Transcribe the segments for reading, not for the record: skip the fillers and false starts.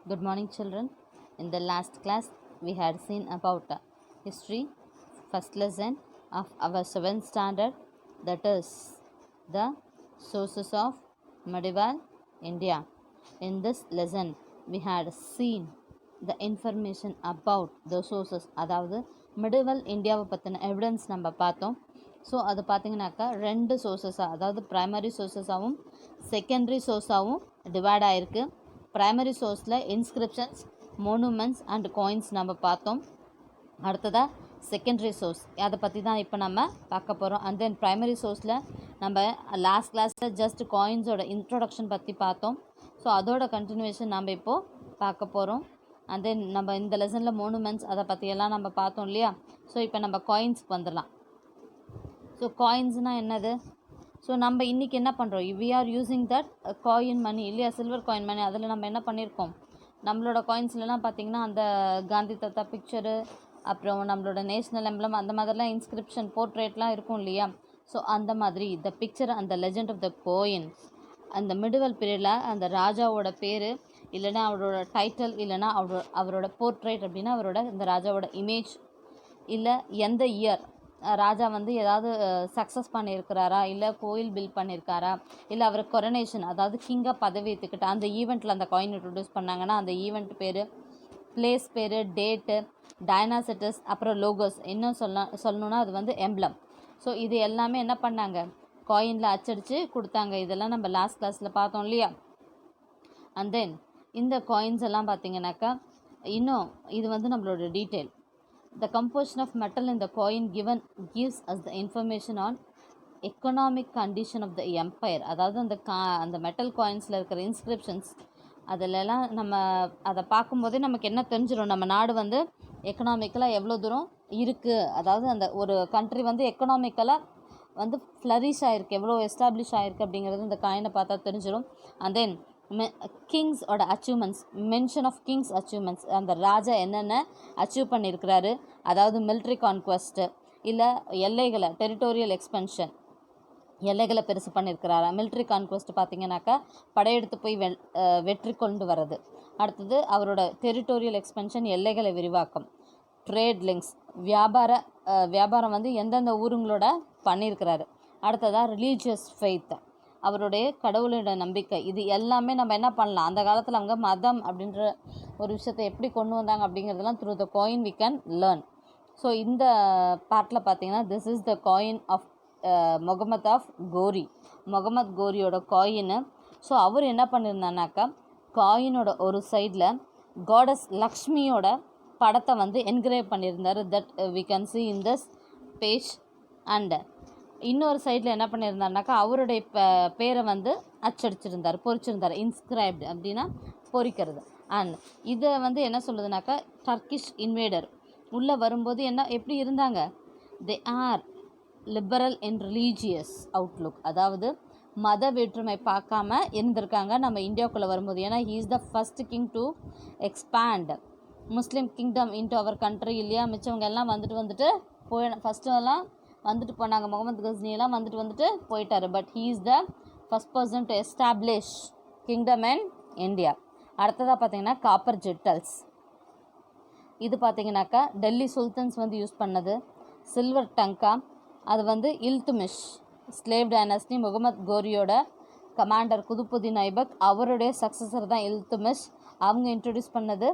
Good morning, children. In the last class, we had seen about history, first lesson of our 7th standard, that is the sources of medieval India. In this lesson, we had seen the information about the sources, அதாவது medieval இந்தியாவை பற்றின evidence நம்ம பார்த்தோம். So அது பார்த்திங்கனாக்கா ரெண்டு சோர்ஸஸாக, அதாவது ப்ரைமரி சோர்ஸஸாகவும் செகண்டரி சோர்ஸாகவும் டிவைட் ஆகிருக்கு. ப்ரைமரி சோர்ஸில் இன்ஸ்கிரிப்ஷன்ஸ், மோனுமெண்ட்ஸ் அண்ட் காயின்ஸ் நம்ம பார்த்தோம். அடுத்ததாக செகண்டரி சோர்ஸ், அதை பற்றி தான் இப்போ நம்ம பார்க்க போகிறோம். அண்ட் தென் ப்ரைமரி சோர்ஸில் நம்ம லாஸ்ட் கிளாஸில் ஜஸ்ட் காயின்ஸோட இன்ட்ரொடக்ஷன் பற்றி பார்த்தோம். ஸோ அதோட கண்டினியூவேஷன் நம்ம இப்போது பார்க்க போகிறோம். அண்ட் தென் நம்ம இந்த லெசனில் மோனுமெண்ட்ஸ் அதை பற்றியெல்லாம் நம்ம பார்த்தோம் இல்லையா. ஸோ இப்போ நம்ம காயின்ஸ்க்கு வந்துடலாம். ஸோ காயின்ஸ்னால் என்னது? ஸோ நம்ம இன்றைக்கி என்ன பண்ணுறோம், we are using that coin money இல்லையா, சில்வர் காயின் மணி. அதில் நம்ம என்ன பண்ணியிருக்கோம், நம்மளோட காயின்ஸ்லாம் பார்த்திங்கன்னா அந்த காந்தி தாத்தா பிக்சரு, அப்புறம் நம்மளோட நேஷ்னல் எம்ப்ளம், அந்த மாதிரிலாம் இன்ஸ்கிரிப்ஷன் போர்ட்ரேட்லாம் இருக்கும் இல்லையா. ஸோ அந்த மாதிரி த பிக்சர் அந்த லெஜெண்ட் ஆஃப் த கோயின்ஸ், அந்த மிடிவல் பீரியடில் அந்த ராஜாவோட பேர் இல்லைனா அவரோட டைட்டில், இல்லைனா அவரோட போர்ட்ரேட் அப்படின்னா அவரோட இந்த ராஜாவோட இமேஜ், இல்லை எந்த இயர் ராஜா வந்து ஏதாவது சக்ஸஸ் பண்ணியிருக்கிறாரா, இல்லை கோயில் பில்ட் பண்ணியிருக்காரா, இல்லை அவர் கொரனேஷன் அதாவது கிங்காக பதவி ஏற்றுக்கிட்ட அந்த ஈவெண்ட்டில் அந்த காயின் இன்ட்ரடியூஸ் பண்ணாங்கன்னா அந்த ஈவெண்ட் பேர், பிளேஸ் பேர், டேட்டு, டைனாசிட்டஸ், அப்புறம் லோகோஸ், இன்னும் சொல்லணுன்னா அது வந்து எம்ப்ளம். ஸோ இது எல்லாமே என்ன பண்ணாங்க, காயினில் அச்சடித்து கொடுத்தாங்க. இதெல்லாம் நம்ம லாஸ்ட் கிளாஸில் பார்த்தோம் இல்லையா. அண்ட் தென் இந்த காயின்ஸ் எல்லாம் பார்த்திங்கனாக்கா இன்னும் இது வந்து நம்மளோட detail. The composition of metal in the coin gives us the information on economic condition of the empire. அதாவது அந்த மெட்டல் காயின்ஸில் இருக்கிற இன்ஸ்கிரிப்ஷன்ஸ் அதிலெல்லாம் நம்ம அதை பார்க்கும்போதே நமக்கு என்ன தெரிஞ்சிடும், நம்ம நாடு வந்து எக்கனாமிக்கலாக எவ்வளோ தூரம் இருக்குது, அதாவது அந்த ஒரு கண்ட்ரி வந்து எக்கனாமிக்கலாக வந்து ஃப்ளரிஷ் ஆகிருக்கு, எவ்வளோ எஸ்டாப்ளிஷ் ஆகிருக்கு அப்படிங்கிறது இந்த காயினை பார்த்தா தெரிஞ்சிடும். அண்ட் தென் கிங்ஸோட achievements, mention of kings achievements, அந்த ராஜா என்னென்ன அச்சீவ் பண்ணியிருக்கிறாரு, அதாவது மிலிட்ரி கான்குவஸ்ட்டு, இல்லை எல்லைகளை டெரிட்டோரியல் எக்ஸ்பென்ஷன், எல்லைகளை பெருசு பண்ணியிருக்கிறாரா. மிலிட்ரி கான்குவஸ்ட் பார்த்திங்கனாக்கா படையெடுத்து போய் வெற்றி கொண்டு வர்றது. அடுத்தது அவரோட டெரிட்டோரியல் எக்ஸ்பென்ஷன், எல்லைகளை விரிவாக்கம். ட்ரேட் லிங்க்ஸ், வியாபாரம் வந்து எந்தெந்த ஊருங்களோட பண்ணியிருக்கிறாரு. அடுத்ததாக ரிலீஜியஸ் ஃபெய்த், அவருடைய கடவுளோட நம்பிக்கை. இது எல்லாமே நம்ம என்ன பண்ணலாம், அந்த காலத்தில் அவங்க மதம் அப்படின்ற ஒரு விஷயத்தை எப்படி கொண்டு வந்தாங்க அப்படிங்கிறதெல்லாம் through the coin we can learn. So இந்த பார்ட்டில் பார்த்தீங்கன்னா this is the coin of Muhammad of Ghori, Muhammad கோரியோட காயின்னு. ஸோ அவர் என்ன பண்ணியிருந்தானாக்கா, காயினோட ஒரு சைடில் காடஸ் லக்ஷ்மியோட படத்தை வந்து என்கிரேவ் பண்ணியிருந்தார். That we can see in this page. And இன்னொரு சைடில் என்ன பண்ணியிருந்தாருனாக்கா அவருடைய பேரை வந்து அச்சடிச்சிருந்தார், பொறிச்சிருந்தார். இன்ஸ்கிரைப்டு அப்படின்னா பொறிக்கிறது. அண்ட் இதை வந்து என்ன சொல்லுதுனாக்கா, டர்க்கிஷ் இன்வேடர் உள்ளே வரும்போது எப்படி இருந்தாங்க, they are liberal in religious outlook, அதாவது மத வேற்றுமை பார்க்காம இருந்திருக்காங்க நம்ம இந்தியாவுக்குள்ளே வரும்போது. ஏன்னா he is the first king to expand Muslim kingdom into our country இல்லையா. மிச்சவங்க எல்லாம் வந்துட்டு ஃபஸ்ட்டு எல்லாம் வந்துட்டு போனாங்க, முகமது கஸ்னியெல்லாம் வந்துட்டு போயிட்டார். But he is the first person to establish kingdom in India. அடுத்ததாக பார்த்தீங்கன்னா காப்பர் ஜெட்டல்ஸ், இது பார்த்தீங்கன்னாக்கா டெல்லி சுல்தான்ஸ் வந்து யூஸ் பண்ணது. சில்வர் டங்கா, அது வந்து இல்துமிஷ் ஸ்லேவ் டைனஸ்டி, முகமது கோரியோட கமாண்டர் குதுப்புதீன் ஐபக், அவருடைய சக்ஸஸர் தான் இல்துமிஷ், அவங்க இன்ட்ரடியூஸ் பண்ணது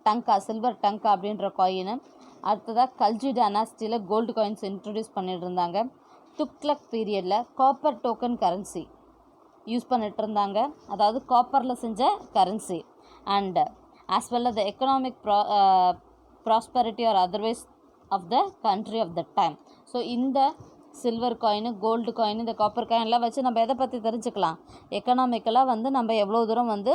டங்கா, சில்வர் டங்கா அப்படின்ற காயினு. அடுத்ததாக கல்ஜி டைனாஸ்டியில் கோல்டு காயின்ஸ் இன்ட்ரடியூஸ் பண்ணிட்டு இருந்தாங்க. துக்ளக் பீரியடில் காப்பர் டோக்கன் கரன்சி யூஸ் பண்ணிட்டு இருந்தாங்க, அதாவது காப்பரில் செஞ்ச currency. And as well the economic prosperity or otherwise of the country of the time. So இந்த சில்வர் காயின், கோல்டு காயின், இந்த காப்பர் காயின்லாம் வச்சு நம்ம எதை பற்றி தெரிஞ்சுக்கலாம், எக்கனாமிக்கலாக வந்து நம்ம எவ்வளோ தூரம் வந்து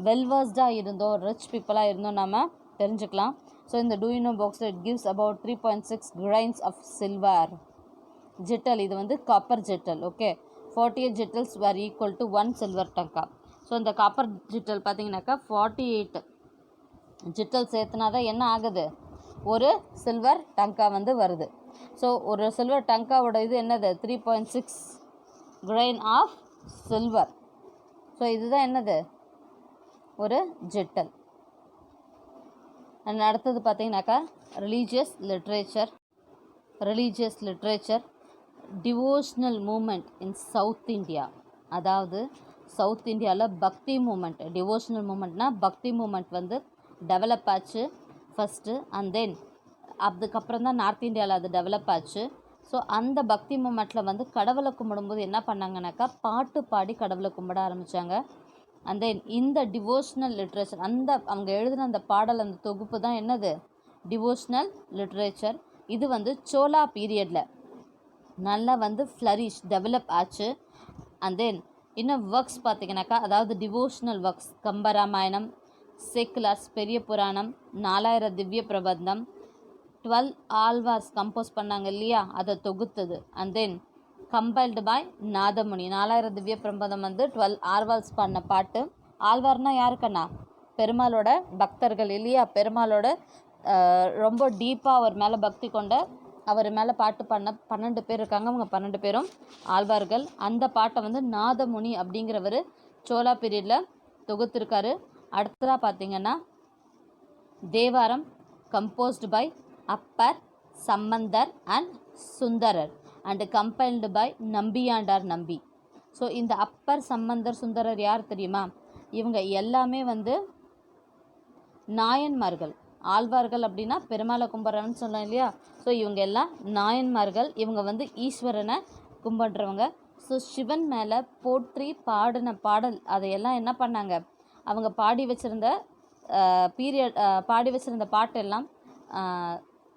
வெல்வர்ஸ்டாக இருந்தோம், ரிச் பீப்புளாக இருந்தோம் நம்ம தெரிஞ்சுக்கலாம். ஸோ இந்த டூ யூ நோ பாக்ஸில் it gives about 3.6 grains of silver jital. இது வந்து copper jital. Okay, 48 jitals were equal to 1 silver tanka. So இந்த காப்பர் ஜெட்டல் பார்த்தீங்கன்னாக்கா 48 ஜெட்டல் சேர்த்துனா தான் என்ன ஆகுது, ஒரு சில்வர் டங்கா வந்து வருது. ஸோ ஒரு சில்வர் டங்காவோட இது என்னது, 3.6 கிரைன் ஆஃப் சில்வர். ஸோ இதுதான் என்னது, ஒரு ஜெட்டல். அண்ட் அடுத்தது பார்த்தீங்கன்னாக்கா religious literature devotional moment in South India. அதாவது சவுத் இந்தியாவில் பக்தி மூமெண்ட், டிவோஷனல் மூமெண்ட்னா பக்தி மூமெண்ட் வந்து டெவலப் ஆச்சு ஃபஸ்ட்டு. அண்ட் தென் அதுக்கப்புறம் தான் நார்த் இந்தியாவில் அது டெவலப் ஆச்சு. ஸோ அந்த பக்தி மூமெண்ட்டில் வந்து கடவுளை கும்பிடும்போது என்ன பண்ணாங்கனாக்கா பாட்டு பாடி கடவுளை கும்பிட ஆரம்பித்தாங்க. அண்ட் தென் இந்த டிவோஷனல் லிட்ரேச்சர், அந்த அவங்க எழுதின அந்த பாடல், அந்த தொகுப்பு தான் என்னது, டிவோஷனல் லிட்ரேச்சர். இது வந்து சோலா பீரியடில் நல்லா வந்து ஃப்ளரிஷ் டெவலப் ஆச்சு. அண்ட் தென் இன்னும் ஒர்க்ஸ் பார்த்திங்கனாக்கா, அதாவது டிவோஷனல் ஒர்க்ஸ் கம்பராமாயணம், செக்குலர்ஸ் பெரிய புராணம், 4000 திவ்ய பிரபந்தம், 12 ஆழ்வார்ஸ் கம்போஸ் பண்ணாங்க இல்லையா, அதை தொகுத்தது. அண்ட் தென் கம்பைல்டு பாய் நாதமுனி. 4000 திவ்ய பிரபந்தம் வந்து 12 ஆழ்வார்ஸ் பண்ண பாட்டு. ஆழ்வார்னால் யாருக்கண்ணா, பெருமாளோட பக்தர்கள் இல்லையா, பெருமாளோட ரொம்ப டீப்பாக அவர் மேலே பக்தி கொண்ட, அவர் மேலே பாட்டு பண்ண 12 பேர் இருக்காங்க. அவங்க 12 பேரும் ஆழ்வார்கள். அந்த பாட்டை வந்து நாதமுனி அப்படிங்கிறவர் சோலா பீரியடில் தொகுத்திருக்காரு. அடுத்ததாக பார்த்திங்கன்னா Thevaram composed by Appar, Sambandar and Sundarar and compiled by Nambiyandar Nambi. So இந்த அப்பர், சம்பந்தர், சுந்தரர் யார் தெரியுமா? இவங்க எல்லாமே வந்து நாயன்மார்கள். ஆழ்வார்கள் அப்படின்னா பெருமாளை கும்பிட்றவன்னு சொன்னோம் இல்லையா. ஸோ இவங்க எல்லாம் நாயன்மார்கள். இவங்க வந்து ஈஸ்வரனை கும்பிட்றவங்க. ஸோ சிவன் மேலே போற்றி பாடின பாடல் அதையெல்லாம் என்ன பண்ணாங்க, அவங்க பாடி வச்சுருந்த பாட்டெல்லாம்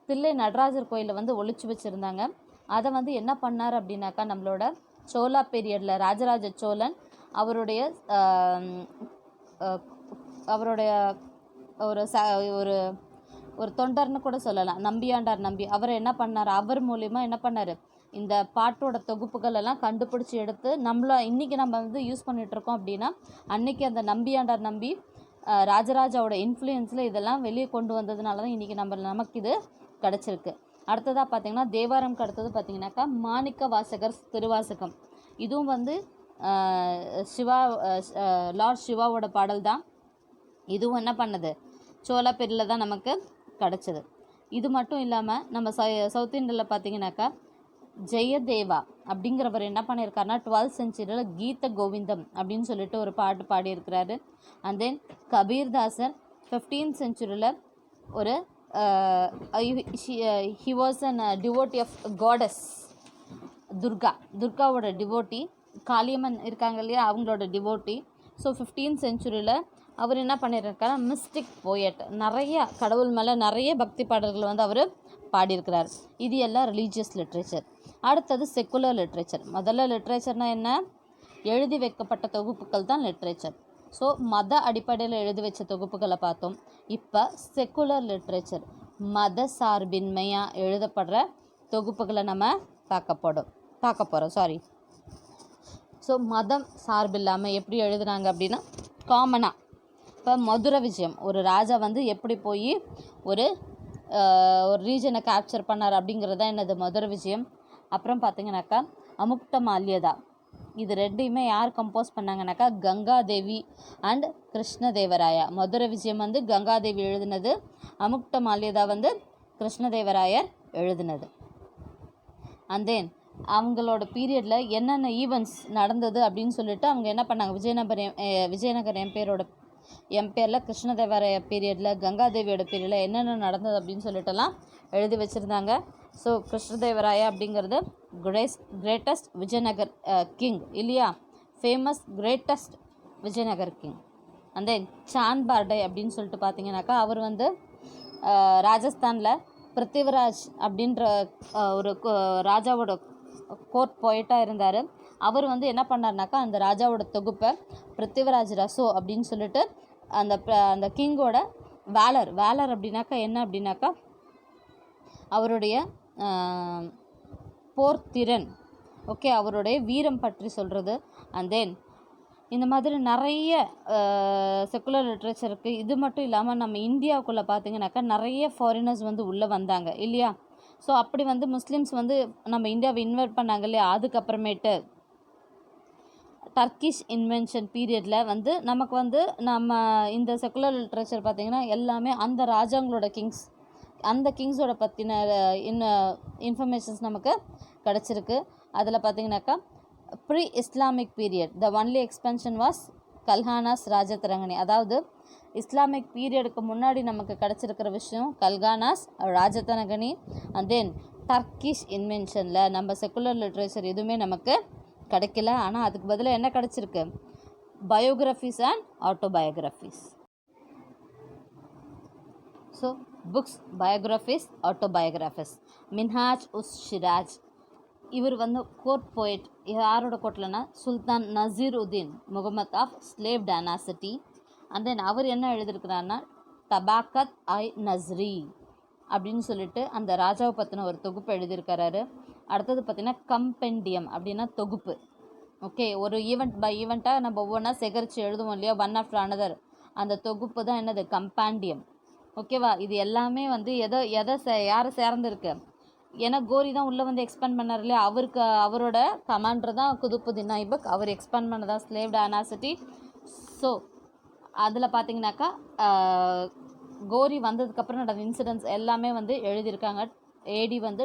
தில்லை நடராஜர் கோயிலில் வந்து ஒழிச்சு வச்சுருந்தாங்க. அதை வந்து என்ன பண்ணார் அப்படின்னாக்கா, நம்மளோட சோலா பீரியடில் ராஜராஜ சோழன் அவருடைய ஒரு தொண்டர்னு கூட சொல்லலாம், நம்பியாண்டார் நம்பி. அவர் என்ன பண்ணார், அவர் மூலிமா என்ன பண்ணார், இந்த பாட்டோட தொகுப்புகள் எல்லாம் கண்டுபிடிச்சி எடுத்து இன்றைக்கி நம்ம வந்து யூஸ் பண்ணிகிட்ருக்கோம். அப்படின்னா அன்றைக்கி அந்த நம்பியாண்டார் நம்பி ராஜராஜாவோட இன்ஃப்ளூயன்ஸில் இதெல்லாம் வெளியே கொண்டு வந்ததுனால தான் இன்றைக்கி நமக்கு இது கிடச்சிருக்கு. அடுத்ததாக பார்த்திங்கன்னா தேவாரம்க்கு அடுத்தது பார்த்திங்கனாக்கா மாணிக்க வாசகர் திருவாசகம். இதுவும் வந்து லார்ட் சிவாவோட பாடல் தான். இதுவும் என்ன பண்ணுது, சோலா பீரியடில் தான் நமக்கு கிடச்சிது. இது மட்டும் இல்லாமல் நம்ம சவுத் இந்தியாவில் பார்த்திங்கனாக்கா ஜெயதேவா அப்படிங்கிறவர் என்ன பண்ணியிருக்காருனா 12th செஞ்சுரியில் கீத கோவிந்தம் அப்படின்னு சொல்லிட்டு ஒரு பாட்டு பாடியிருக்கிறாரு. அண்ட் தென் கபீர்தாசர் 15th செஞ்சுரியில் ஒரு he was an devotee of goddess துர்காவோட டிவோட்டி. காளியம்மன் இருக்காங்க இல்லையா, அவங்களோட டிவோட்டி. ஸோ 15th செஞ்சுரியில் அவர் என்ன பண்ணியிருக்காரு, மிஸ்டிக் போயட், நிறைய கடவுள் மேலே நிறைய பக்தி பாடல்கள் வந்து அவர் பாடியிருக்கிறார். இது எல்லாம் ரிலீஜியஸ் லிட்ரேச்சர். அடுத்தது செக்குலர் லிட்ரேச்சர். முதல்ல லிட்ரேச்சர்னால் என்ன, எழுதி வைக்கப்பட்ட தொகுப்புகள் தான் லிட்ரேச்சர். ஸோ மத அடிப்படையில் எழுதி வச்ச தொகுப்புகளை பார்த்தோம். இப்போ செக்குலர் லிட்ரேச்சர், மத சார்பின்மையாக எழுதப்படுற தொகுப்புகளை நம்ம பார்க்க போகிறோம். ஸோ மதம் சார்பில்லாமல் எப்படி எழுதுனாங்க அப்படின்னா, காமனாக இப்போ மதுரை விஜயம், ஒரு ராஜா வந்து எப்படி போய் ஒரு ரீஜனை கேப்சர் பண்ணார் அப்படிங்கிறது தான் என்னது, மதுரை விஜயம். அப்புறம் பார்த்திங்கனாக்கா அமுக்த மால்யதா. இது ரெண்டையுமே யார் கம்போஸ் பண்ணாங்கனாக்கா கங்காதேவி அண்ட் கிருஷ்ணதேவராயா. மதுரை விஜயம் வந்து கங்காதேவி எழுதினது, அமுக்த மால்யதா வந்து கிருஷ்ணதேவராயர் எழுதினது. அண்ட் தென் அவங்களோட பீரியடில் என்னென்ன ஈவெண்ட்ஸ் நடந்தது அப்படின்னு சொல்லிட்டு அவங்க என்ன பண்ணாங்க, விஜயநகர் எம்பையரில் கிருஷ்ணதேவராய பீரியடில், கங்காதேவியோட பீரியடில் என்னென்ன நடந்தது அப்படின்னு சொல்லிட்டுலாம் எழுதி வச்சுருந்தாங்க. ஸோ கிருஷ்ணதேவராயா அப்படிங்கிறது கிரேட்டஸ்ட் விஜயநகர் கிங் இல்லையா, famous greatest Vijayanagar king. And then Chand Bardai அப்படின்னு சொல்லிட்டு பார்த்தீங்கன்னாக்கா அவர் வந்து ராஜஸ்தானில் பிருத்திவிராஜ் அப்படின்ற ஒரு ராஜாவோட கோர்ட் போயிட்டாக இருந்தார். அவர் வந்து என்ன பண்ணார்னாக்கா அந்த ராஜாவோட தொகுப்பை பிருத்திவிராஜ் ரசோ அப்படின்னு சொல்லிட்டு அந்த கிங்கோட வேலர் அப்படின்னாக்கா என்ன அப்படின்னாக்கா அவருடைய போர்த்திறன், ஓகே, அவருடைய வீரம் பற்றி சொல்கிறது. அண்ட் தென் இந்த மாதிரி நிறைய செக்குலர் லிட்ரேச்சர் இருக்குது. இது மட்டும் இல்லாமல் நம்ம இந்தியாவுக்குள்ளே பார்த்திங்கனாக்கா நிறைய ஃபாரினர்ஸ் வந்து உள்ளே வந்தாங்க இல்லையா. ஸோ அப்படி வந்து முஸ்லீம்ஸ் வந்து நம்ம இந்தியாவை இன்வைட் பண்ணாங்க இல்லையா. அதுக்கப்புறமேட்டு டர்க்கிஷ் இன்வென்ஷன் பீரியடில் வந்து நமக்கு வந்து நம்ம இந்த செக்குலர் லிட்ரேச்சர் பார்த்திங்கன்னா எல்லாமே அந்த ராஜாங்களோட அந்த கிங்ஸோட பற்றின இன்ஃபர்மேஷன்ஸ் நமக்கு கிடச்சிருக்கு. அதில் பார்த்திங்கனாக்கா pre Islamic period the only exception was Kalhana's Rajatarangini. அதாவது இஸ்லாமிக் பீரியடுக்கு முன்னாடி நமக்கு கிடச்சிருக்கிற விஷயம் கல்கானாஸ் ராஜதரங்கனி. அண்ட் தென் டர்க்கிஷ் இன்வென்ஷனில் நம்ம செக்குலர் லிட்ரேச்சர் எதுவுமே நமக்கு கிடைக்கல. ஆனால் அதுக்கு பதிலாக என்ன கிடச்சிருக்கு? Biographies and autobiographies. So books, biographies, autobiographies. Minhaj us Siraj இவர் வந்து கோர்ட் போயட். யாரோட கோர்ட்லனா sultan Nasiruddin Muhammad of slave dynasty. And then அவர் என்ன எழுதியிருக்கிறாருன்னா தபாக்கத் ஐ நஸ்ரி அப்படின்னு சொல்லிட்டு அந்த ராஜாவை பற்றின ஒரு தொகுப்பு எழுதியிருக்கிறாரு. அடுத்தது பார்த்திங்கன்னா கம்பெண்டியம் அப்படின்னா தொகுப்பு. ஓகே, ஒரு ஈவெண்ட் பை ஈவெண்ட்டாக நம்ம ஒவ்வொன்றா சேகரித்து எழுதுவோம் இல்லையா, ஒன் ஆஃப்டர் அனதர். அந்த தொகுப்பு தான் என்னது? கம்பேண்டியம். ஓகேவா? இது எல்லாமே வந்து யாரை சேர்ந்துருக்கு? ஏன்னா கோரி தான் உள்ளே வந்து எக்ஸ்பேண்ட் பண்ணார் இல்லையா, அவரோட கமாண்டர் தான் குதுப்புதீன் ஐபக். அவர் எக்ஸ்பேண்ட் பண்ணதான் ஸ்லேவ் டைனாசிட்டி. ஸோ அதில் பார்த்தீங்கன்னாக்கா கோரி வந்ததுக்கப்புறம் நடந்த இன்சிடென்ட்ஸ் எல்லாமே வந்து எழுதியிருக்காங்க. ஏடி வந்து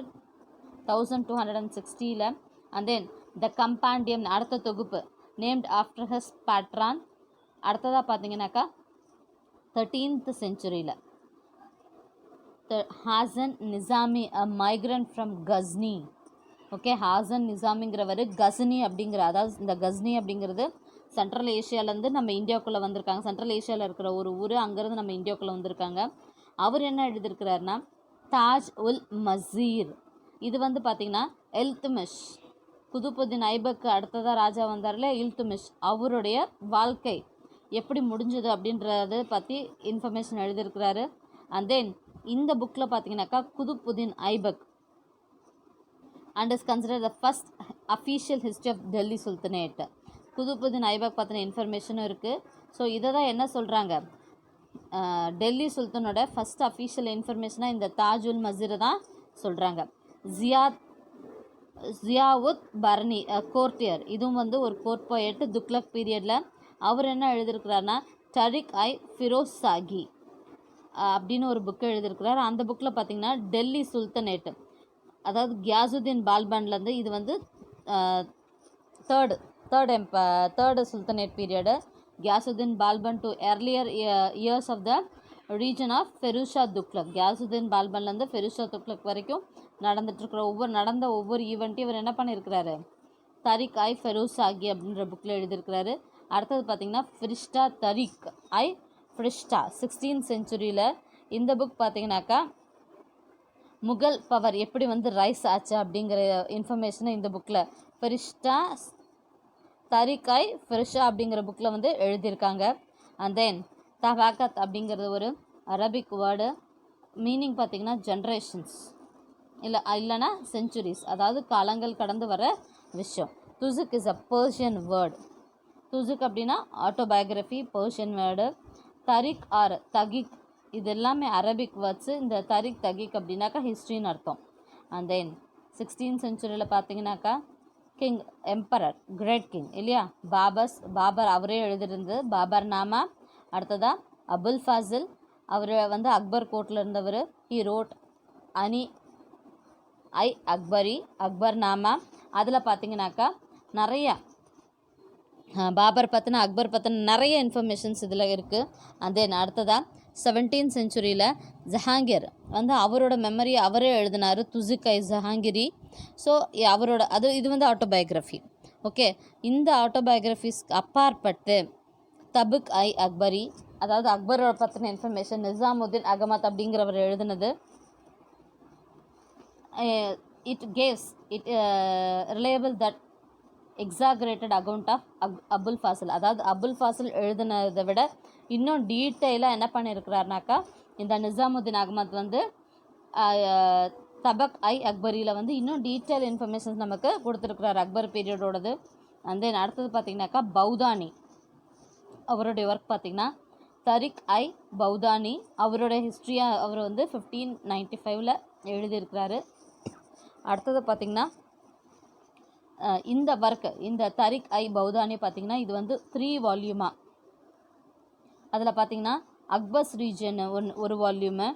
1260. அண்ட் தென் த கம்பாண்டியம் அடுத்த தொகுப்பு நேம்ட் ஆஃப்டர் ஹிஸ் பேட்ரான். அடுத்ததாக பார்த்தீங்கன்னாக்கா 13th century Hasan Nizami a migrant from Ghazni. Okay, Hasan நிசாமிங்கிறவர் கஸ்னி அப்படிங்கிற, அதாவது இந்த கஸ்னி அப்படிங்கிறது சென்ட்ரல் ஏஷியாவிலேருந்து நம்ம இந்தியாவுக்குள்ளே வந்திருக்காங்க. சென்ட்ரல் ஏஷியாவில் இருக்கிற ஒரு ஊர், அங்கேருந்து நம்ம இந்தியாவுக்குள்ளே வந்திருக்காங்க. அவர் என்ன எழுதியிருக்கிறாருன்னா தாஜ் உல் மசீர். இது வந்து பார்த்திங்கன்னா இல்துமிஷ், குதுப்புதீன் ஐபக்கு அடுத்ததாக ராஜா வந்தார்ல இல்துமிஷ், அவருடைய வாழ்க்கை எப்படி முடிஞ்சது அப்படின்றத பற்றி இன்ஃபர்மேஷன் எழுதியிருக்கிறாரு. அண்ட் தென் இந்த புக்கில் பார்த்தீங்கன்னாக்கா Qutbuddin Aibak and is consider the first official history of Delhi sultanate. Qutbuddin Aibak பற்றின இன்ஃபர்மேஷனும் இருக்குது. ஸோ இதை தான் என்ன சொல்கிறாங்க, டெல்லி சுல்தானோட ஃபஸ்ட் அஃபீஷியல் இன்ஃபர்மேஷனாக இந்த தாஜுல் மசீரை தான் சொல்கிறாங்க. ஜியாவுத் பர்னி கோர்ட்டியர், இதுவும் வந்து ஒரு கோர்ட் போயட் துக்ளக் பீரியடில். அவர் என்ன எழுதியிருக்கிறாருன்னா டரிக் ஐ ஃபிரோஸ் சாகி அப்படின்னு ஒரு புக்கு எழுதியிருக்கிறார். அந்த புக்கில் பார்த்திங்கன்னா டெல்லி சுல்தனேட், அதாவது கியாசுதீன் பால்பன்லேருந்து, இது வந்து third sultanate period. Ghiyasuddin Balban to earlier years of the reign of Ferozshah Tughlaq. Ghiyasuddin பால்பன்லேருந்து ஃபெருஷா துக்ளக் வரைக்கும் நடந்துட்டுருக்கிற ஒவ்வொரு ஈவெண்ட்டையும் இவர் என்ன பண்ணியிருக்கிறாரு, தரிக் ஐ ஃபெரோஸ் சாகி அப்படின்ற புக்கில் எழுதியிருக்கிறாரு. அடுத்தது பார்த்திங்கன்னா ஃபிரிஷ்டா தரிக் ஐ ஃபிரிஷ்டா 16th century. இந்த புக் பார்த்திங்கனாக்கா முகல் பவர் எப்படி வந்து ரைஸ் ஆச்சு அப்படிங்கிற இன்ஃபர்மேஷனை இந்த புக்கில் ஃபிரிஷ்டா தரிக் ஐ ஃபிரிஷா அப்படிங்கிற புக்கில் வந்து எழுதியிருக்காங்க. அண்ட் தென் தபாக்கத் அப்படிங்கிறது ஒரு அரபிக் வேர்டு. மீனிங் பார்த்திங்கன்னா ஜென்ரேஷன்ஸ் இல்லைனா செஞ்சுரிஸ், அதாவது காலங்கள் கடந்து வர விஷயம். Tuzuk is a Persian word. Tuzuk அப்படின்னா autobiography, Persian word. Tarikh or Tahqiq இது எல்லாமே அரபிக் வேர்ட்ஸு. இந்த தரிக் தகிக் அப்படின்னாக்கா ஹிஸ்ட்ரின்னு அர்த்தம். அண்ட் தென் 16th century பார்த்தீங்கன்னாக்கா கிங் எம்பரர் கிரேட் கிங் இல்லையா, பாபர் அவரே எழுதியிருந்தது பாபர் நாமா. அடுத்ததாக அபுல் ஃபாசில், அவர் வந்து அக்பர் கோர்ட்டில் இருந்தவர். ஹி ரோட் அனி ஐ அக்பரி அக்பர் நாமா. அதில் பார்த்தீங்கன்னாக்கா நிறையா பாபர் பற்றின அக்பர் பற்றின நிறைய இன்ஃபர்மேஷன்ஸ் இதில் இருக்குது. அண்ட் தென் அடுத்ததாக 17th century ஜஹாங்கீர் வந்து அவரோட மெமரி அவரே எழுதினார், துசுக் ஐ ஜஹாங்கிரி. ஸோ அவரோட இது வந்து ஆட்டோபயோகிராஃபி. ஓகே, இந்த ஆட்டோபயோகிராஃபிஸ்க்கு அப்பாற்பட்டு தபுக் ஐ அக்பரி, அதாவது அக்பரோட பற்றின இன்ஃபர்மேஷன் நிசாமுதீன் அகமத் அப்படிங்கிறவர் எழுதினது. It reliable that exaggerated account of Abul Fazl, அதாவது அபுல் ஃபாசில் எழுதினதை விட இன்னும் டீட்டெயிலாக என்ன பண்ணியிருக்கிறாருனாக்கா இந்த நிசாமுதீன் அகமத் வந்து தபக் ஐ அக்பரியில் வந்து இன்னும் டீட்டெயில் இன்ஃபர்மேஷன்ஸ் நமக்கு கொடுத்துருக்குறாரு அக்பர் பீரியடோடது. அண்ட் தென் அடுத்தது பார்த்திங்கனாக்கா பௌதானி, அவருடைய ஒர்க் பார்த்திங்கன்னா தரிக் ஐ பௌதானி. அவரோட ஹிஸ்ட்ரியாக அவர் வந்து 1595 எழுதியிருக்கிறாரு. அடுத்தது பார்த்திங்கன்னா இந்த ஒர்க் இந்த தரிக் ஐ பௌதானி பார்த்திங்கன்னா இது வந்து 3 வால்யூமாக. அதில் பார்த்திங்கன்னா அக்பர்ஸ் ரீஜன் ஒரு வால்யூமு.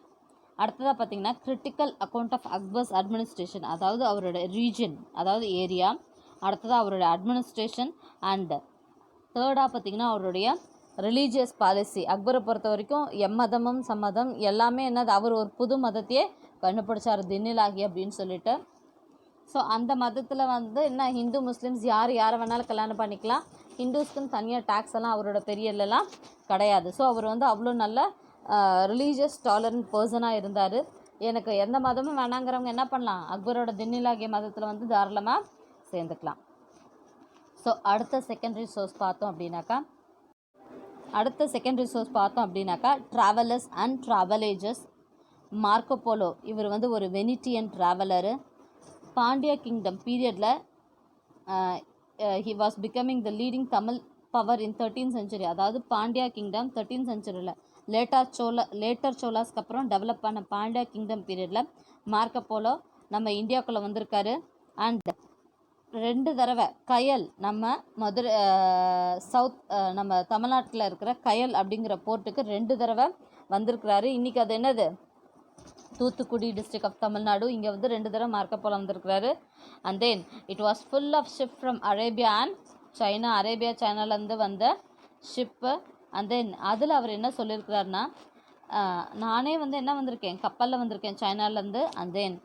அடுத்ததாக பார்த்திங்கன்னா critical account of Akbar's administration, அதாவது அவரோட ரீஜன் அதாவது ஏரியா. அடுத்ததாக அவரோட அட்மினிஸ்ட்ரேஷன். அண்ட் தேர்டாக பார்த்திங்கன்னா அவருடைய ரிலீஜியஸ் பாலிசி. அக்பரை பொறுத்த வரைக்கும் எம்மதமும் சம்மதம் எல்லாமே என்னது, அவர் ஒரு புது மதத்தையே கண்டுபிடிச்சார், தின்னிலாகி அப்படின்னு சொல்லிட்டு. ஸோ அந்த மதத்தில் வந்து என்ன, ஹிந்து முஸ்லீம்ஸ் யாரை வேணாலும் கல்யாணம் பண்ணிக்கலாம். ஹிந்துஸ்க்குன்னு தனியாக டேக்ஸ் எல்லாம் அவரோட பெரியலாம் கிடையாது. ஸோ அவர் வந்து அவ்வளோ நல்ல ரிலீஜியஸ் டாலரண்ட் பர்சனாக இருந்தார். எனக்கு எந்த மதமும் வேணாங்கிறவங்க என்ன பண்ணலாம், அக்பரோட தின்னிலாகிய மதத்தில் வந்து தாராளமாக சேர்ந்துக்கலாம். ஸோ அடுத்த செகண்டரி சோர்ஸ் பார்த்தோம் அப்படின்னாக்கா ட்ராவலர்ஸ் அண்ட் ட்ராவலேஜஸ். மார்க்கோ போலோ இவர் வந்து ஒரு வெனிட்டியன் ட்ராவலரு. பாண்டியா கிங்டம் பீரியடில் he was becoming the leading Tamil power in 13th century. அதாவது பாண்டியா கிங்டம் 13th centuryல லேட்டர் சோலாஸ்க்கு அப்புறம் டெவலப் பண்ண பாண்டியா கிங்டம் பீரியடில் மார்க்கோ போலோ நம்ம இந்தியாவுக்குள்ளே வந்திருக்காரு. அண்ட் 2 தடவை கயல், நம்ம மதுரை சவுத் நம்ம தமிழ்நாட்டில் இருக்கிற கயல் அப்படிங்கிற போர்ட்டுக்கு 2 தடவை வந்திருக்கிறாரு. இன்றைக்கி அது என்னது, தூத்துக்குடி டிஸ்ட்ரிக்ட் ஆஃப் தமிழ்நாடு. இங்கே வந்து 2 தடவை மார்க்கோ போலோ வந்திருக்கிறாரு. And then it was full of ship from Arabia and China. Arabia சைனாலேருந்து வந்த ஷிப்பு. அண்ட் தென் அதில் அவர் என்ன சொல்லியிருக்கிறாருன்னா, நானே வந்து என்ன வந்திருக்கேன், கப்பலில் வந்திருக்கேன் சைனாலேருந்து. அண்ட் தென்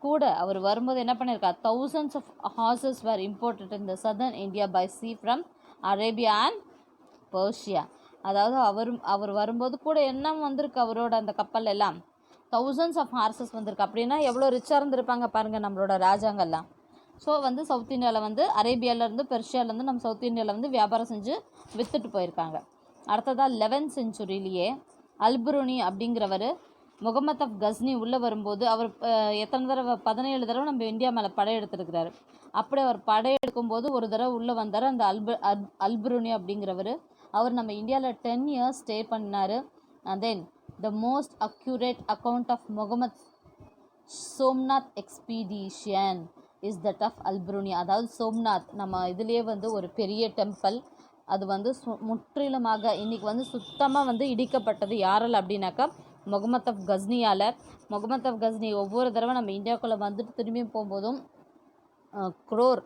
கூட அவர் வரும்போது என்ன பண்ணியிருக்கார், thousands of horses were imported in the southern India by sea from Arabia and Persia. அதாவது அவர் வரும்போது கூட என்ன வந்திருக்கு, அவரோட அந்த கப்பல் எல்லாம் thousands of horses வந்திருக்கு. அப்படின்னா எவ்வளோ ரிச்சாக இருந்திருப்பாங்க பாருங்கள் நம்மளோட ராஜாங்கெல்லாம். ஸோ வந்து சவுத் இந்தியாவில் வந்து அரேபியாவிலேருந்து பெர்ஷியாவிலேருந்து நம்ம சவுத் இந்தியாவில் வந்து வியாபாரம் செஞ்சு விற்றுட்டு போயிருக்காங்க. அடுத்ததாக 11th centuryலேயே அல்புருனி அப்படிங்கிறவர் முகமது ஆஃப் கஸ்னி உள்ளே வரும்போது அவர் எத்தனை தடவை, 17 தடவை நம்ம இந்தியா மேலே படையெடுத்துருக்கிறாரு. அப்படி அவர் படையெடுக்கும்போது ஒரு தடவை உள்ளே வந்தார் அந்த அல்புருனி அப்படிங்கிறவர். அவர் நம்ம இந்தியாவில் 10 years ஸ்டே பண்ணார். And then the most accurate account of Muhammad Somnath expedition is that of Alberuni. அதாவது சோம்நாத் நம்ம இதுலேயே வந்து ஒரு பெரிய டெம்பிள், அது வந்து முற்றிலுமாக இன்றைக்கி வந்து சுத்தமாக வந்து இடிக்கப்பட்டது யாரால் அப்படின்னாக்கா முகமது ஆஃப் கஸ்னியால். முகமது ஆஃப் கஸ்னி ஒவ்வொரு தடவை நம்ம இந்தியாவுக்குள்ளே வந்துட்டு திரும்பியும் போகும்போதும் குரோர்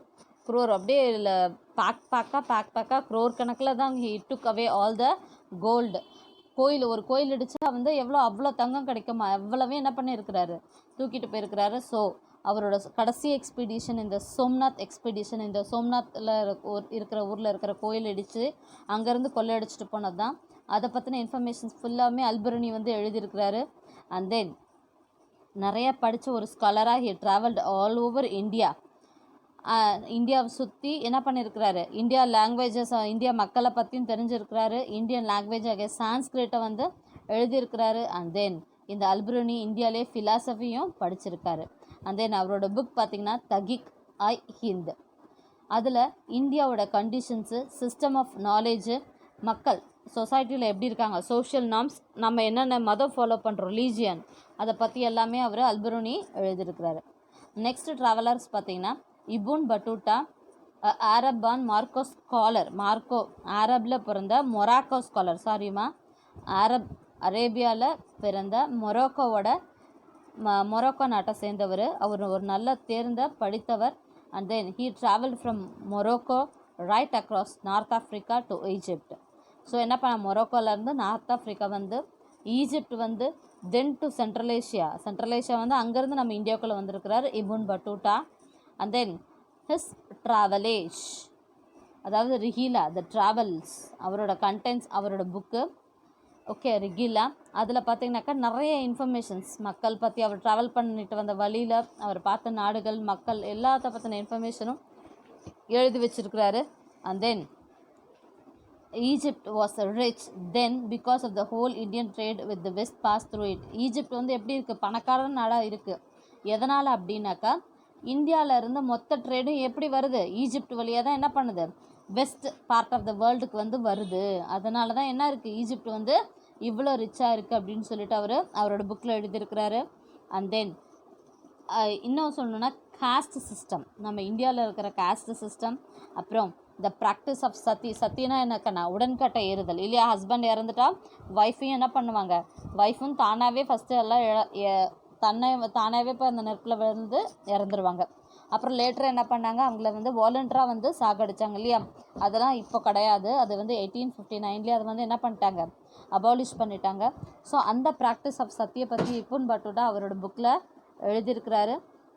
அப்படியே இல்லை பேக்காக குரோர் கணக்கில் தான் he took away all the gold. ஒரு கோயில் அடித்தா வந்து அவ்வளோ தங்கம் கிடைக்குமா, எவ்வளவே என்ன பண்ணியிருக்கிறாரு, தூக்கிட்டு போயிருக்கிறாரு. ஸோ அவரோட கடைசி எக்ஸ்பீடிஷன் இந்த சோம்நாத் எக்ஸ்பீடிஷன், இந்த சோம்நாத்தில் இருக்கிற ஊரில் இருக்கிற கோயில் அடித்து அங்கேருந்து கொள்ளையடிச்சிட்டு போனது தான். அதை பற்றின இன்ஃபர்மேஷன்ஸ் ஃபுல்லாமே அல்புருனி வந்து எழுதியிருக்கிறாரு. அண்ட் தென் நிறையா படித்த ஒரு ஸ்காலராக he travelled all over India. இந்தியாவை சுற்றி என்ன பண்ணியிருக்கிறாரு, இந்தியா லாங்குவேஜஸ், இந்தியா மக்களை பற்றியும் தெரிஞ்சிருக்கிறாரு. இந்தியன் லாங்குவேஜ் ஆகிய சான்ஸ்கிரிட்டை வந்து எழுதியிருக்கிறாரு. அண்ட் தென் இந்த அல்புருனி இந்தியாவிலே ஃபிலாசபியும் படிச்சிருக்காரு. அண்ட் தென் அவரோட புக் பார்த்திங்கன்னா தகிக் ஐ ஹிந்த். அதில் இந்தியாவோட கண்டிஷன்ஸு, சிஸ்டம் ஆஃப் நாலேஜு, மக்கள் சொசைட்டியில் எப்படி இருக்காங்க, சோஷியல் நார்ம்ஸ், நம்ம என்னென்ன மதம் ஃபாலோ பண்ணுறோம், ரிலீஜியன், அதை பற்றி எல்லாமே அவர் அல்புருனி எழுதியிருக்கிறாரு. நெக்ஸ்ட்டு ட்ராவலர்ஸ் பார்த்திங்கன்னா இபுன் பட்டூட்டா, ஆரப்பான் மார்க்கோ ஸ்காலர். ஆரப்பில் பிறந்த மொராக்கோ ஸ்காலர், அரேபியாவில் பிறந்த மொரோக்கோ நாட்டை சேர்ந்தவர். அவர் ஒரு நல்ல தேர்ந்த படித்தவர். And then he travel from Morocco right across north Africa to Egypt. So என்ன பண்ண, மொரோக்கோலேருந்து நார்த் ஆஃப்ரிக்கா வந்து ஈஜிப்ட் வந்து தென் டு சென்ட்ரல் ஏஷியா வந்து அங்கேருந்து நம்ம இந்தியாவுக்குள்ளே வந்திருக்கிறார் இபுன் பட்டூட்டா. அண்ட் தென் ஹிஸ் ட்ராவலேஜ், அதாவது ரிஹிலா த ட்ராவல்ஸ், அவரோட கண்டென்ட்ஸ், அவரோட புக்கு. ஓகே, ரிகிலா. அதில் பார்த்திங்கனாக்கா நிறைய இன்ஃபர்மேஷன்ஸ் மக்கள் பற்றி, அவர் ட்ராவல் பண்ணிட்டு வந்த வழியில் அவர் பார்த்த நாடுகள், மக்கள் எல்லாத்த பற்றின இன்ஃபர்மேஷனும் எழுதி வச்சிருக்கிறாரு. And then Egypt was rich then because of the whole Indian trade with the west pass through it. Egypt வந்து எப்படி இருக்குது, பணக்காரன் நாடாக இருக்குது. எதனால் அப்படின்னாக்கா இந்தியாவிலேருந்து மொத்த ட்ரேடும் எப்படி வருது, ஈஜிப்ட் வழியாக தான் என்ன பண்ணுது, வெஸ்ட் பார்ட் ஆஃப் த வேர்ல்டுக்கு வந்து வருது. அதனால தான் என்ன இருக்குது, ஈஜிப்ட் வந்து இவ்வளோ ரிச்சாக இருக்குது அப்படின்னு சொல்லிட்டு அவரோட புக்கில் எழுதியிருக்கிறாரு. அண்ட் தென் இன்னும் சொல்லணுன்னா காஸ்ட் சிஸ்டம், நம்ம இந்தியாவில் இருக்கிற காஸ்ட் சிஸ்டம், அப்புறம் த ப்ராக்டிஸ் ஆஃப் சத்தினா என்னக்கண்ணா உடன்கட்டை ஏறுதல் இல்லையா. ஹஸ்பண்ட் இறந்துட்டா ஒய்ஃபையும் என்ன பண்ணுவாங்க, ஒய்ஃபும் தானாகவே ஃபஸ்ட்டு எல்லாம் தானாகவே இப்போ அந்த நெருப்பில் விழுந்து இறந்துருவாங்க. அப்புறம் லேட்டர் என்ன பண்ணாங்க, அவங்கள வாலண்டராக சாகடிச்சாங்க இல்லையா. அதெல்லாம் இப்போ கிடையாது. அது 1859 அது என்ன பண்ணிட்டாங்க, அபாலிஷ் பண்ணிட்டாங்க. ஸோ அந்த ப்ராக்டிஸ் ஆஃப் சத்தியை பற்றி இப்புன் பட்டுட்டா அவரோட புக்கில் எழுதியிருக்கிறாரு.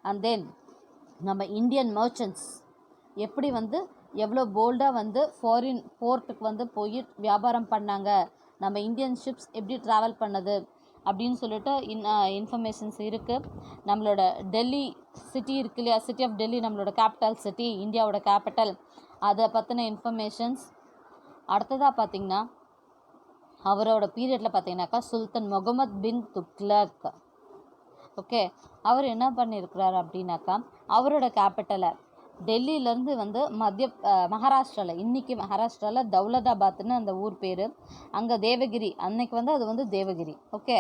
அண்ட் தென் நம்ம இந்தியன் மர்ச்சன்ட்ஸ் எப்படி எவ்வளோ போல்டாக ஃபாரின் போர்ட்டுக்கு போய் வியாபாரம் பண்ணாங்க, நம்ம இந்தியன் ஷிப்ஸ் எப்படி ட்ராவல் பண்ணது அப்படின்னு சொல்லிட்டு இன்ஃபர்மேஷன்ஸ் இருக்குது. நம்மளோட டெல்லி சிட்டி இருக்கு இல்லையா, சிட்டி ஆஃப் டெல்லி நம்மளோட கேபிட்டல் சிட்டி, இந்தியாவோட கேபிட்டல், அதை பற்றின இன்ஃபர்மேஷன்ஸ். அடுத்ததாக பார்த்திங்கன்னா அவரோட பீரியடில் பார்த்திங்கனாக்கா சுல்தான் முகமது பின் துக்ளக். ஓகே, அவர் என்ன பண்ணியிருக்கிறார் அப்படின்னாக்கா அவரோட கேபிட்டலை டெல்லியிலேருந்து மகாராஷ்டிராவில், இன்றைக்கி மகாராஷ்டிராவில் தௌலதாபாத்னு அந்த ஊர் பேர், அங்கே தேவகிரி, அன்னைக்கு அது தேவகிரி. ஓகே,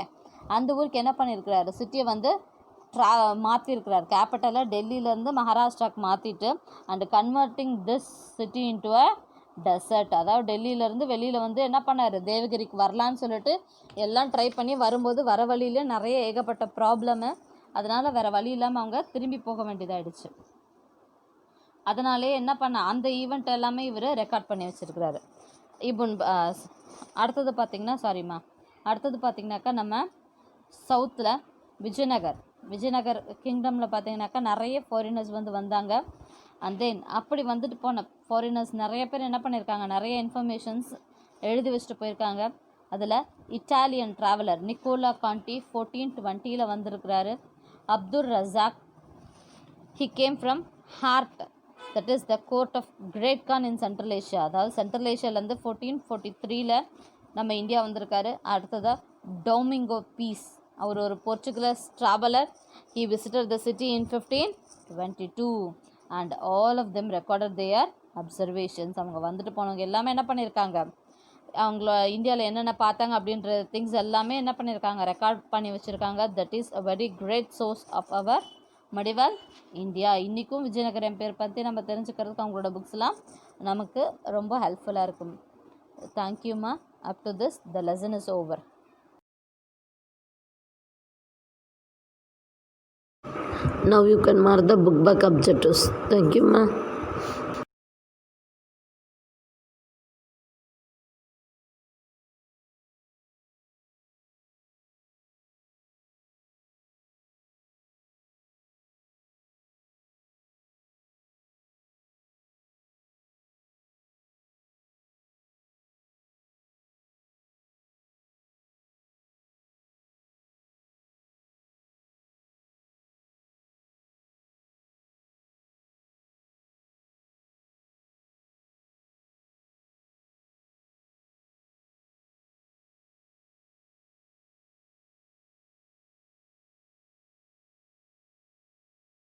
அந்த ஊருக்கு என்ன பண்ணியிருக்கிறாரு, சிட்டியை மாற்றிருக்கிறார். கேபிட்டலை டெல்லியிலேருந்து மகாராஷ்டிராவுக்கு மாற்றிட்டு and converting this city into a dessert. அதாவது டெல்லியிலேருந்து வெளியில் என்ன பண்ணார், தேவகிரிக்கு வரலான்னு சொல்லிட்டு எல்லாம் ட்ரை பண்ணி வரும்போது வர வழியிலே நிறைய ஏகப்பட்ட ப்ராப்ளமு, அதனால் வேறு வழி இல்லாமல் அவங்க திரும்பி போக வேண்டியதாகிடுச்சு. அதனாலே என்ன பண்ண அந்த ஈவெண்ட் எல்லாமே இவர் ரெக்கார்ட் பண்ணி வச்சுருக்கிறாரு. அடுத்தது பார்த்திங்கனாக்கா நம்ம சவுத்தில் விஜயநகர் கிங்டமில் பார்த்திங்கனாக்கா நிறைய ஃபாரினர்ஸ் வந்தாங்க. அண்ட் தென் அப்படி போன ஃபாரினர்ஸ் நிறைய பேர் என்ன பண்ணியிருக்காங்க, நிறைய இன்ஃபர்மேஷன்ஸ் எழுதி வச்சுட்டு போயிருக்காங்க. அதில் இட்டாலியன் ட்ராவலர் நிக்கோலா கான்டி 1420 வந்திருக்கிறாரு. Abdul Razzaq, he came from Herat, that is the court of great Khan in central Asia. அதாவது சென்ட்ரல் ஏஷியாவிலேருந்து 1443 நம்ம இந்தியா வந்திருக்காரு. அடுத்ததாக டொமிங்கோ பீஸ், அவர் ஒரு Portuguese traveller. He visited the city in 1522 and all of them recorded their observations. அவங்க போனவங்க எல்லாமே என்ன பண்ணியிருக்காங்க, அவங்கள இந்தியாவில் என்னென்ன பார்த்தாங்க அப்படின்ற திங்ஸ் எல்லாமே என்ன பண்ணியிருக்காங்க, ரெக்கார்ட் பண்ணி வச்சுருக்காங்க. That is a very great source of our medieval India. இன்றைக்கும் விஜயநகர் எம்பையர் பற்றி நம்ம தெரிஞ்சுக்கிறதுக்கு அவங்களோட புக்ஸ்லாம் நமக்கு ரொம்ப ஹெல்ப்ஃபுல்லாக இருக்கும். தேங்க்யூம்மா. Up to this the lesson is over. Now you can mark the book back objectives. Thank you, ma.